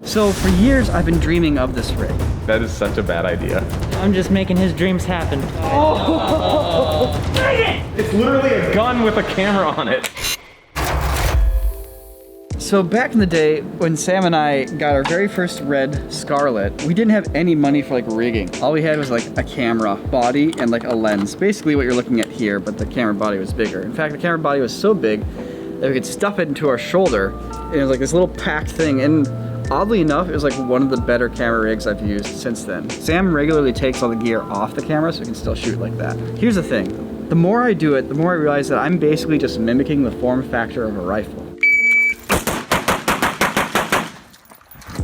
So for years, I've been dreaming of this rig. That is such a bad idea. I'm just making his dreams happen. Oh! Dang it! It's literally a gun with a camera on it. So back in the day, when Sam and I got our very first red Scarlet, we didn't have any money for like rigging. All we had was like a camera body and like a lens. Basically what you're looking at here, but the camera body was bigger. In fact, the camera body was so big that we could stuff it into our shoulder. And it was like this little packed thing. And oddly enough, it was like one of the better camera rigs I've used since then. Sam regularly takes all the gear off the camera so we can still shoot like that. Here's the thing. The more I do it, the more I realize that I'm basically just mimicking the form factor of a rifle.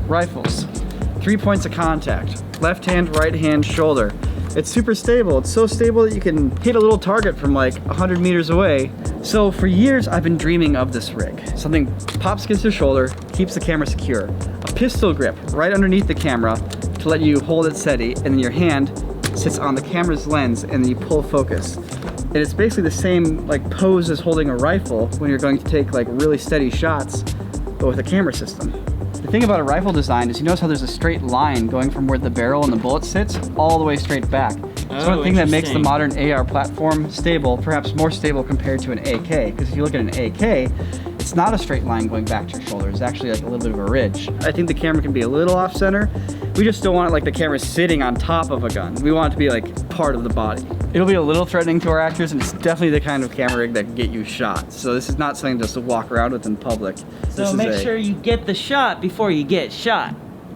Rifles, 3 points of contact, left hand, right hand, shoulder. It's super stable. It's so stable that you can hit a little target from like 100 meters away. So for years, I've been dreaming of this rig. Something pops against your shoulder, keeps the camera secure. A pistol grip right underneath the camera to let you hold it steady, and then your hand sits on the camera's lens and then you pull focus. And it's basically the same like pose as holding a rifle when you're going to take like really steady shots, but with a camera system. The thing about a rifle design is you notice how there's a straight line going from where the barrel and the bullet sits all the way straight back. It's one thing that makes the modern AR platform stable, perhaps more stable compared to an AK. Because if you look at an AK, it's not a straight line going back to your shoulder. It's actually like a little bit of a ridge. I think the camera can be a little off center. We just don't want it like the camera sitting on top of a gun. We want it to be like part of the body. It'll be a little threatening to our actors, and it's definitely the kind of camera rig that can get you shot. So this is not something just to walk around with in public. So make sure you get the shot before you get shot.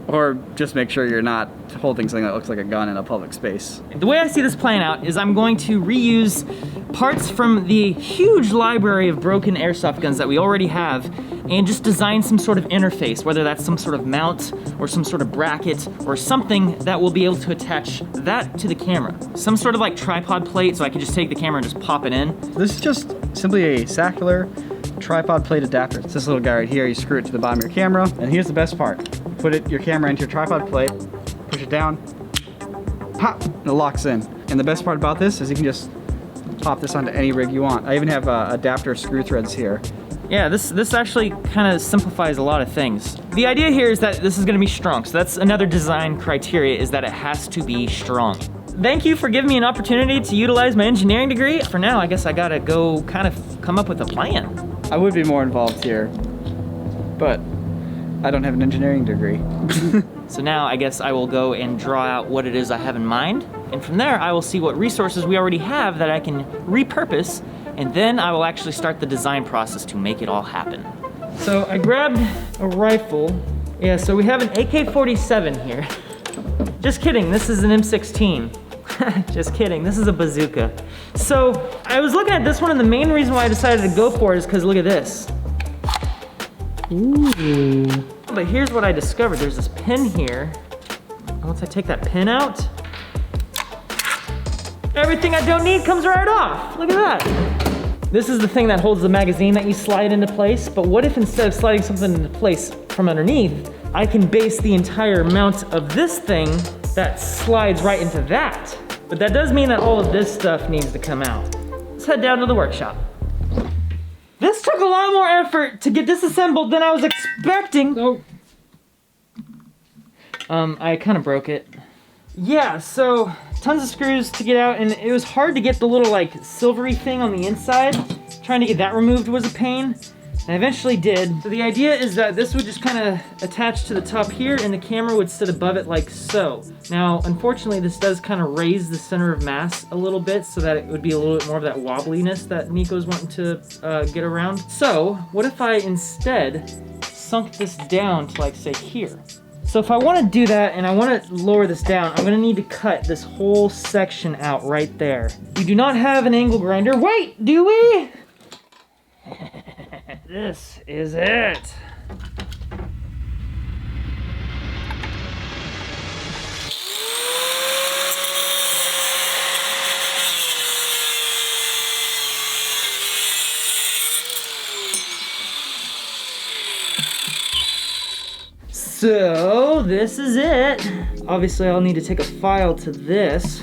Or just make sure you're not holding something that looks like a gun in a public space. The way I see this playing out is I'm going to reuse parts from the huge library of broken airsoft guns that we already have and just design some sort of interface, whether that's some sort of mount or some sort of bracket or something that will be able to attach that to the camera. Some sort of like tripod plate so I can just take the camera and just pop it in. This is just simply a Sackler tripod plate adapter. It's this little guy right here. You screw it to the bottom of your camera, and here's the best part. Put your camera into your tripod plate, push it down, pop, and it locks in. And the best part about this is you can just pop this onto any rig you want. I even have adapter screw threads here. Yeah, this actually kind of simplifies a lot of things. The idea here is that this is going to be strong, so that's another design criteria, is that it has to be strong. Thank you for giving me an opportunity to utilize my engineering degree. For now, I guess I gotta go kind of come up with a plan. I would be more involved here, but I don't have an engineering degree. So now I guess I will go and draw out what it is I have in mind, and from there I will see what resources we already have that I can repurpose, and then I will actually start the design process to make it all happen. So I grabbed a rifle. Yeah, so we have an AK-47 here. Just kidding, this is an M16. Just kidding, this is a bazooka. So I was looking at this one, and the main reason why I decided to go for it is because look at this. Ooh. But here's what I discovered. There's this pin here. Once I take that pin out, everything I don't need comes right off. Look at that. This is the thing that holds the magazine that you slide into place. But what if instead of sliding something into place from underneath, I can base the entire mount of this thing that slides right into that. But that does mean that all of this stuff needs to come out. Let's head down to the workshop. This took a lot more effort to get disassembled than I was expecting. Oh. I kind of broke it. Yeah, so tons of screws to get out, and it was hard to get the little like silvery thing on the inside. Trying to get that removed was a pain. I eventually did. So the idea is that this would just kind of attach to the top here, and the camera would sit above it like so. Now, unfortunately, this does kind of raise the center of mass a little bit so that it would be a little bit more of that wobbliness that Niko's wanting to get around. So what if I instead sunk this down to like say here? So if I want to do that and I want to lower this down, I'm going to need to cut this whole section out right there. We do not have an angle grinder. Wait, do we? This is it. So this is it. Obviously I'll need to take a file to this.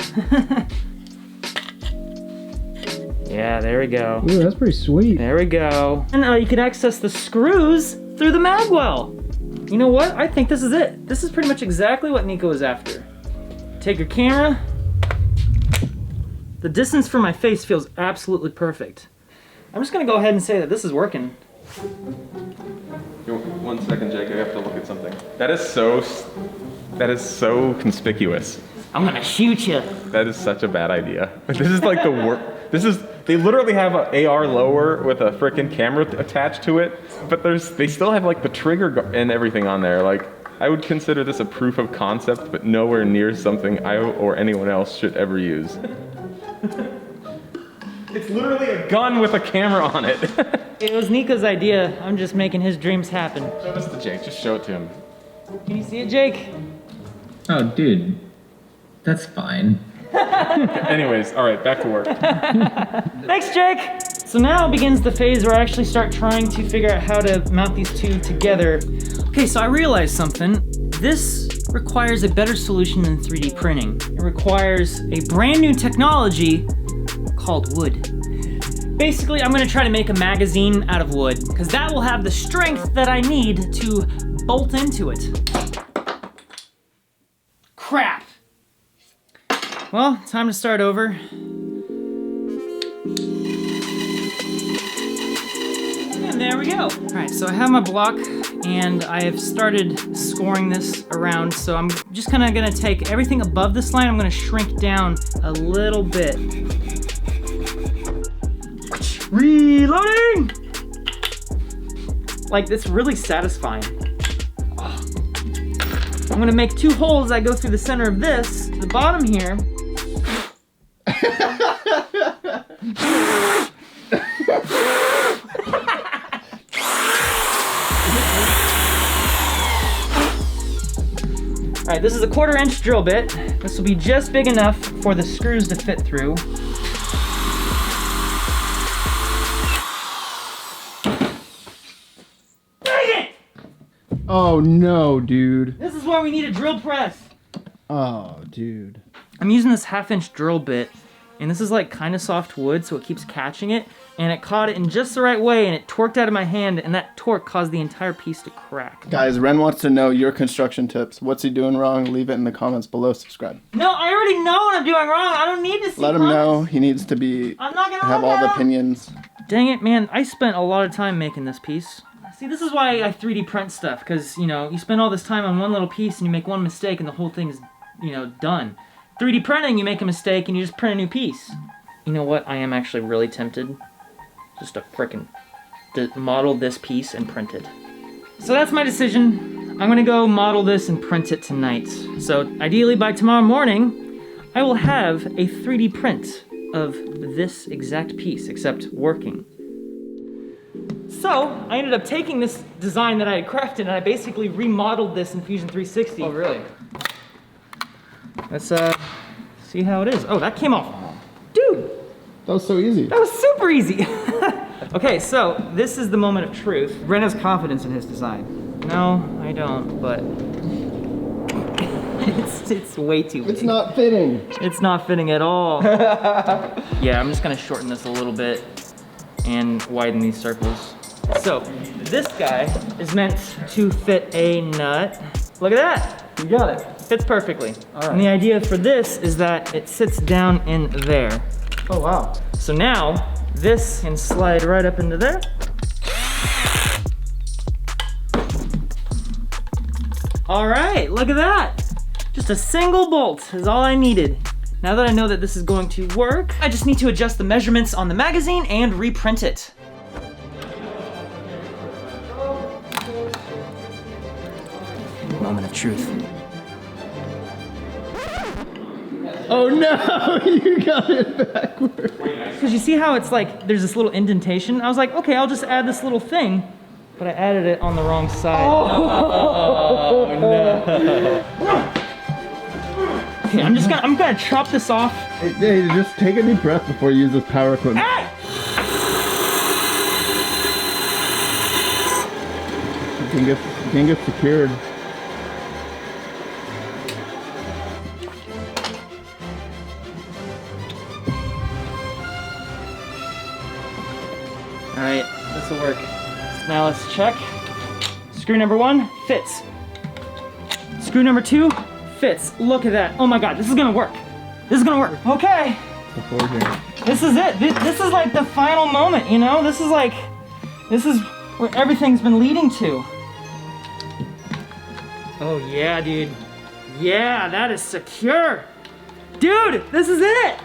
Yeah, there we go. Ooh, that's pretty sweet. There we go. And you can access the screws through the magwell. You know what? I think this is it. This is pretty much exactly what Niko was after. Take your camera. The distance from my face feels absolutely perfect. I'm just gonna go ahead and say that this is working. One second, Jake. I have to look at something. That is so conspicuous. I'm gonna shoot you. That is such a bad idea. This is like the worst. They literally have an AR lower with a frickin' camera attached to it, but they still have like the trigger and everything on there. Like, I would consider this a proof of concept, but nowhere near something I or anyone else should ever use. It's literally a gun with a camera on it. It was Niko's idea. I'm just making his dreams happen. Show this to Jake. Just show it to him. Can you see it, Jake? Oh, dude. That's fine. Anyways, all right, back to work. Thanks, Jake! So now begins the phase where I actually start trying to figure out how to mount these two together. Okay, so I realized something. This requires a better solution than 3D printing. It requires a brand new technology called wood. Basically, I'm gonna try to make a magazine out of wood, because that will have the strength that I need to bolt into it. Crap! Well, time to start over. And there we go. All right, so I have my block and I have started scoring this around. So I'm just kind of gonna take everything above this line, I'm gonna shrink down a little bit. Reloading! Like, it's really satisfying. I'm gonna make 2 holes as I go through the center of this. The bottom here. All right, this is a 1/4 inch drill bit. This will be just big enough for the screws to fit through. Oh no, dude. This is why we need a drill press. Oh, dude. I'm using this 1/2 inch drill bit, and this is like kind of soft wood, so it keeps catching it, and it caught it in just the right way, and it torqued out of my hand, and that torque caused the entire piece to crack. Guys, Wren wants to know your construction tips. What's he doing wrong? Leave it in the comments below. Subscribe. No, I already know what I'm doing wrong. I don't need to see Let him comments. know. He needs to be I'm not gonna have look all at the him. opinions. Dang it, man. I spent a lot of time making this piece. See, this is why I 3D print stuff, because, you know, you spend all this time on one little piece and you make one mistake and the whole thing's, you know, done. 3D printing, you make a mistake and you just print a new piece. You know what? I am actually really tempted just to frickin' model this piece and print it. So that's my decision. I'm gonna go model this and print it tonight. So ideally by tomorrow morning, I will have a 3D print of this exact piece, except working. So, I ended up taking this design that I had crafted and I basically remodeled this in Fusion 360. Oh, really? Let's see how it is. Oh, that came off. Dude, That was so easy. that was super easy. Okay, so this is the moment of truth. Wren has confidence in his design. No, I don't, but it's way too big. It's not fitting. It's not fitting at all. Yeah, I'm just gonna shorten this a little bit and widen these circles. So, this guy is meant to fit a nut. Look at that. You got it. Fits perfectly. All right. And the idea for this is that it sits down in there. Oh, wow. So now, this can slide right up into there. All right, look at that. Just a single bolt is all I needed. Now that I know that this is going to work, I just need to adjust the measurements on the magazine and reprint it. Moment of truth. Oh no, you got it backwards. Because you see how it's like, there's this little indentation? I was like, okay, I'll just add this little thing, but I added it on the wrong side. Oh, no. Okay, I'm gonna chop this off. Hey, just take a deep breath before you use this power equipment. Ah! You can get secured. All right, this will work. Now let's check. Screw number 1 fits. Screw number 2 fits. Look at that. Oh my God, this is gonna work. This is gonna work. Okay. This is it. This is like the final moment, you know? This is where everything's been leading to. Oh yeah, dude. Yeah, that is secure. Dude, this is it.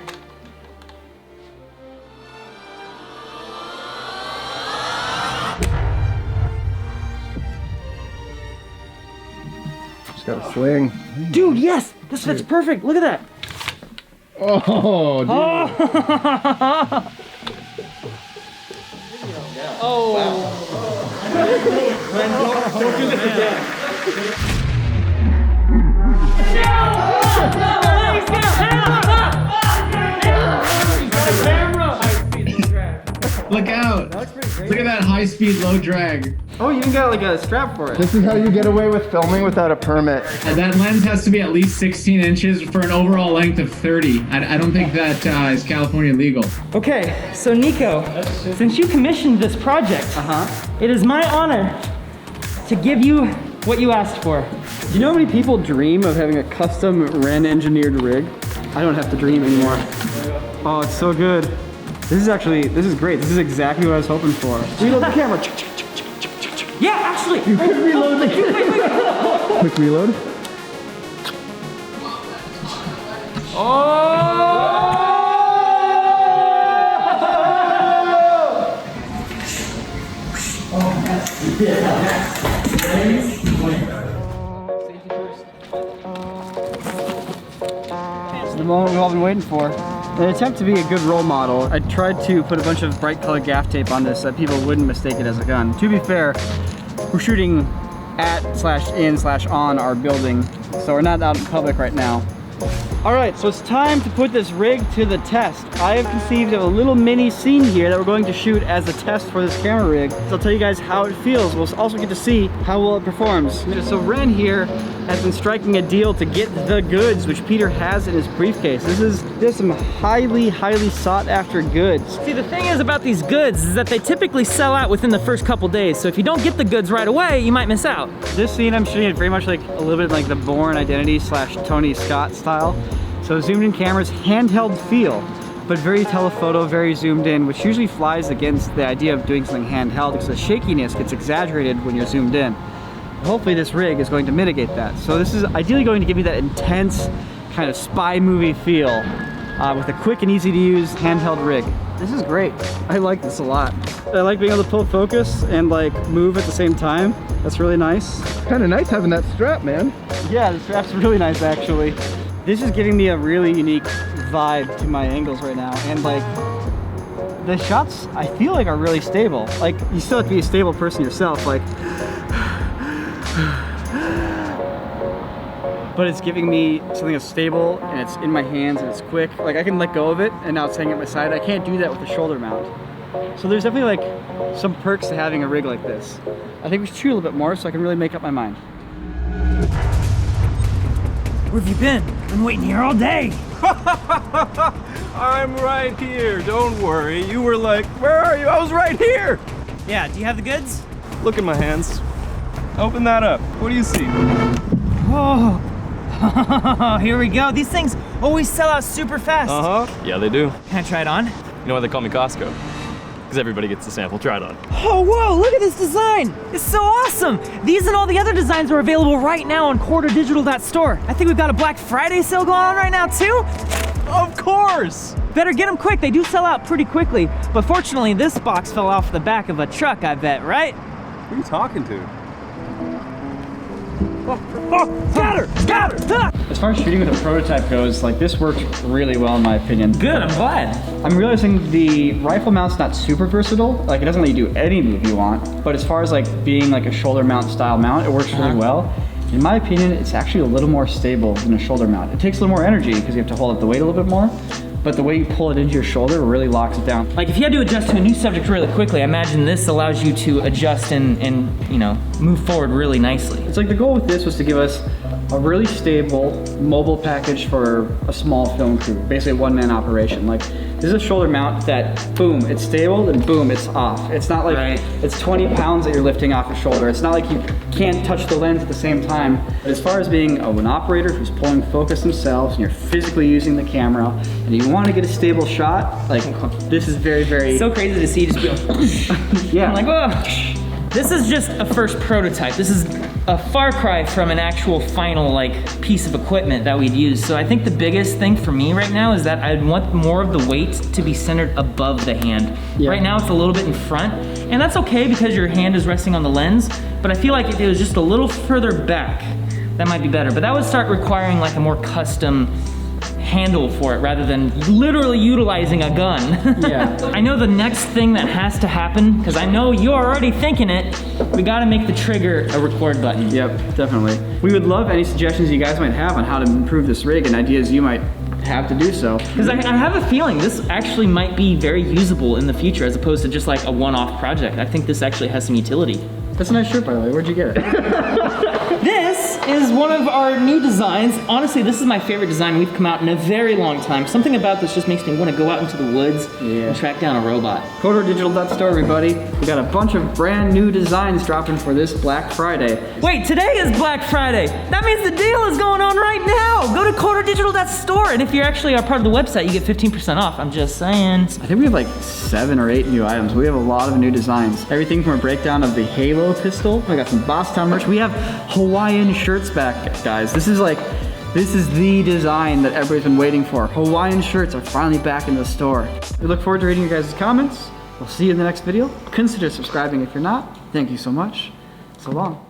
Just gotta swing. Dude, yes, this fits perfect. Look at that. Oh, dude. Don't do this again. Look out! Look at that high-speed, low drag. Oh, you even got like a strap for it. This is how you get away with filming without a permit. And that lens has to be at least 16 inches for an overall length of 30. I don't think that is California legal. Okay, so Niko, since you commissioned this project, it is my honor to give you what you asked for. Do you know how many people dream of having a custom Wren engineered rig? I don't have to dream anymore. Oh, it's so good. This is great. This is exactly what I was hoping for. Reload the camera. Yeah, actually. You could reload the Quick reload. It's the moment we've all been waiting for. In an attempt to be a good role model, I tried to put a bunch of bright colored gaff tape on this so that people wouldn't mistake it as a gun. To be fair, we're shooting at/in/on our building, so we're not out in public right now. All right, so it's time to put this rig to the test. I have conceived of a little mini scene here that we're going to shoot as a test for this camera rig. So I'll tell you guys how it feels. We'll also get to see how well it performs. So Wren here has been striking a deal to get the goods, which Peter has in his briefcase. There's some highly sought after goods. See, the thing is about these goods is that they typically sell out within the first couple days. So if you don't get the goods right away, you might miss out. This scene I'm shooting it very much like a little bit like the Bourne Identity / Tony Scott style. So zoomed in cameras, handheld feel, but very telephoto, very zoomed in, which usually flies against the idea of doing something handheld because the shakiness gets exaggerated when you're zoomed in. Hopefully this rig is going to mitigate that. So this is ideally going to give you that intense kind of spy movie feel with a quick and easy to use handheld rig. This is great. I like this a lot. I like being able to pull focus and like move at the same time. That's really nice. Kind of nice having that strap, man. Yeah, the strap's really nice actually. This is giving me a really unique vibe to my angles right now. And like, the shots I feel like are really stable. Like, you still have to be a stable person yourself, like, but it's giving me something that's stable and it's in my hands and it's quick. Like, I can let go of it and now it's hanging at my side. I can't do that with the shoulder mount. So there's definitely like some perks to having a rig like this. I think we should shoot a little bit more so I can really make up my mind. Where have you been? I've been waiting here all day. I'm right here, don't worry. You were like, where are you? I was right here. Yeah, do you have the goods? Look at my hands. Open that up. What do you see? Oh, here we go. These things always sell out super fast. Yeah, they do. Can I try it on? You know why they call me Costco? Because everybody gets a sample. Try it on. Oh, whoa, look at this design. It's so awesome. These and all the other designs are available right now on quarterdigital.store. I think we've got a Black Friday sale going on right now too. Of course! Better get them quick. They do sell out pretty quickly. But fortunately, this box fell off the back of a truck, I bet, right? Who are you talking to? Scatter! As far as shooting with a prototype goes, like this worked really well in my opinion. Good, I'm glad. I'm realizing the rifle mount's not super versatile. Like it doesn't let you do any move you want, but as far as like being like a shoulder mount style mount, it works really well. In my opinion, it's actually a little more stable than a shoulder mount. It takes a little more energy because you have to hold up the weight a little bit more, but the way you pull it into your shoulder really locks it down. Like if you had to adjust to a new subject really quickly, I imagine this allows you to adjust and you know, move forward really nicely. It's like the goal with this was to give us a really stable mobile package for a small film crew, basically a one-man operation. Like This is a shoulder mount that, boom, it's stable, and boom, it's off. It's not like Right. it's 20 pounds that you're lifting off your shoulder. It's not like you can't touch the lens at the same time. But as far as being an operator who's pulling focus themselves, and you're physically using the camera, and you want to get a stable shot, like this is very, very... So crazy to see just go. yeah. I'm like, oh. This is just a first prototype. This is a far cry from an actual final like piece of equipment that we'd use. So I think the biggest thing for me right now is that I want more of the weight to be centered above the hand. Yeah. Right now it's a little bit in front, and that's okay because your hand is resting on the lens, but I feel like if it was just a little further back, that might be better. But that would start requiring like a more custom handle for it rather than literally utilizing a gun. Yeah. I know the next thing that has to happen, because I know you're already thinking it, we gotta make the trigger a record button. Yep, definitely. We would love any suggestions you guys might have on how to improve this rig and ideas you might have to do so. Because I have a feeling this actually might be very usable in the future as opposed to just like a one-off project. I think this actually has some utility. That's a nice shirt, by the way. Where'd you get it? This is one of our new designs. Honestly, this is my favorite design we've come out in a very long time. Something about this just makes me want to go out into the woods and track down a robot. CoderDigital.store, everybody. We got a bunch of brand new designs dropping for this Black Friday. Wait, today is Black Friday. That means the deal is going on right now. Go to CoderDigital.store, and if you're actually a part of the website, you get 15% off. I'm just saying. I think we have like 7 or 8 new items. We have a lot of new designs. Everything from a breakdown of the Halo pistol. I got some Bosstown merch. We have Hawaiian shirts back, guys. This is the design that everybody's been waiting for. Hawaiian shirts are finally back in the store. We look forward to reading your guys' comments. We'll see you in the next video. Consider subscribing if you're not. Thank you so much. So long.